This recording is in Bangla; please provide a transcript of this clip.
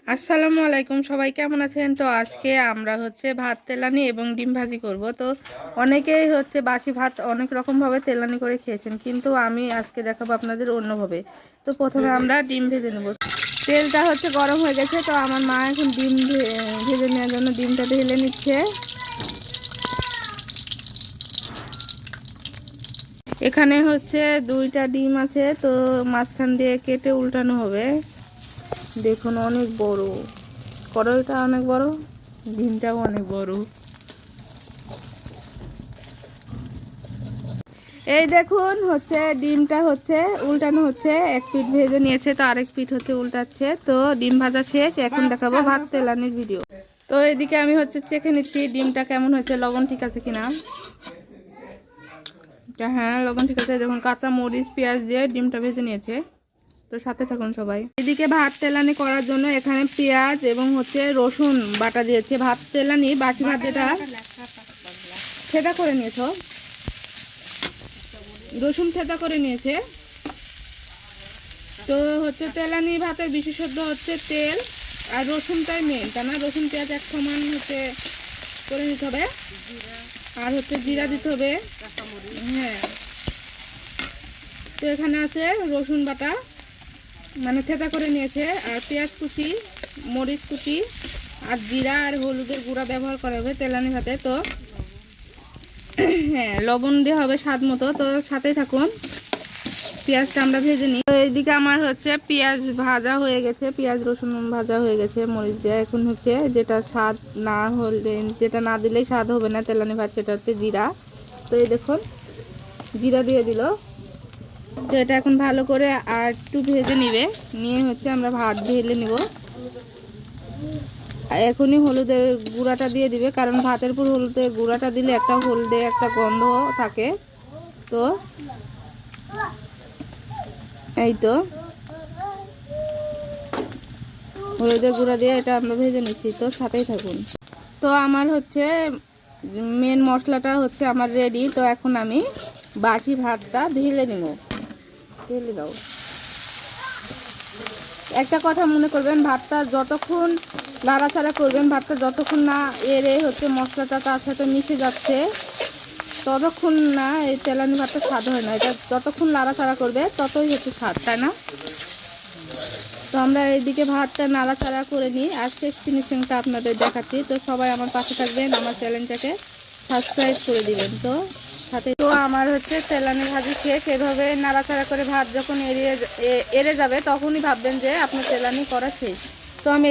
আসসালামু আলাইকুম, সবাই কেমন আছেন? তো আজকে আমরা ভাত তেলানি এবং ডিম ভাজি করব। তো অনেকেই বাসি ভাত অনেক রকমভাবে তেলানি করে খেয়েছেন, কিন্তু আমি আজকে দেখাবো আপনাদের অন্যভাবে। তো প্রথমে আমরা ডিম ভেজে নেব। তেলটা গরম হয়ে গেছে, তো আমার মা এখন ডিম ভেজে নেওয়ার জন্য ডিমটা ঢেলে নিচ্ছে। এখানে দুইটা ডিম আছে, তো মাঝখান দিয়ে কেটে উল্টানো হবে। দেখুন অনেক বড়, কড়াইটা অনেক বড়, ডিমটাও অনেক বড়। এই দেখুন ডিমটা উল্টানো হচ্ছে। এক পিঠ ভেজে নিয়েছে, তো আরেক পিঠ উল্টাচ্ছে। তো ডিম ভাজা শেষ, এখন দেখাবো ভাত তেলানির ভিডিও। তো এদিকে আমি চেখে নিচ্ছি ডিমটা কেমন হয়েছে, লবণ ঠিক আছে কিনা। হ্যাঁ, লবণ ঠিক আছে। দেখুন কাঁচা মরিচ পেঁয়াজ দিয়ে ডিমটা ভেজে নিয়েছে। তো সাথে থাকুন সবাই। এদিকে ভাত তেলানি করার জন্য এখানে পেঁয়াজ এবং রসুন বাটা দিয়েছে। ভাত তেলানি বাকি ভাত যেটা থেতা করে নিয়েছো, রসুন থেতা করে নিয়েছে। তো তেলানি ভাতের বিশেষত্ব তেল আর রসুনটাই মেন, তাই না? রসুন পেঁয়াজ এক সমান করে নিতে হবে। আর জিরা দিতে হবে। হ্যাঁ, তো এখানে আছে রসুন বাটা, মানে থেতা করে নিয়েছে, আর পেঁয়াজ কুচি, মরিচ কুচি, আর জিরা আর হলুদের গুঁড়া ব্যবহার করা হবে তেলানি ভাতে। তো হ্যাঁ, লবণ দেওয়া হবে স্বাদ মতো। তো সাথে থাকুন, পেঁয়াজটা আমরা ভেজে নিই। তো এইদিকে আমার পেঁয়াজ ভাজা হয়ে গেছে, পেঁয়াজ রসুন ভাজা হয়ে গেছে মরিচ দিয়ে। এখন যেটা স্বাদ না হলে, যেটা না দিলেই স্বাদ হবে না তেলানি ভাত, সেটা জিরা। তো এই দেখুন জিরা দিয়ে দিল। তো এটা এখন ভালো করে আর একটু ভেজে নিবে, নিয়ে আমরা ভাত ঢেলে নিব। এখনই হলুদের গুঁড়াটা দিয়ে দিবে, কারণ ভাতের উপর হলুদের গুঁড়াটা দিলে একটা হলদে একটা গন্ধ থাকে। তো এই তো হলুদের গুঁড়া দিয়ে এটা আমরা ভেজে নিচ্ছি। তো সাথেই থাকুন। তো আমার মেন মশলাটা আমার রেডি। তো এখন আমি বাকি ভাতটা ঢেলে নিব। ঢেলে দাও। একটা কথা মনে করবেন, ভাতটা যতক্ষণ নাড়াচাড়া করবেন, ভাতটা যতক্ষণ না এড়ে মশলাটা তার সাথে মিশে যাচ্ছে, ততক্ষণ না এই তেলানি ভাতটা স্বাদ হয় না। এটা যতক্ষণ নাড়াচাড়া করবে ততই স্বাদ, তাই না? তো আমরা এইদিকে ভাতটা নাড়াচাড়া করে নিই, আর শেষ ফিনিশিংটা আপনাদের দেখাচ্ছি। তো সবাই আমার পাশে থাকবেন, আমার চ্যানেলটাকে সাবস্ক্রাইব করে দিবেন। তো সাথে তো আমার তেলানি ভাজি শেষ। এভাবে নাড়াচাড়া করে ভাত যখন এড়ে যাবে, তখনই ভাববেন যে আপনার তেলানি করা শেষ। তো আমি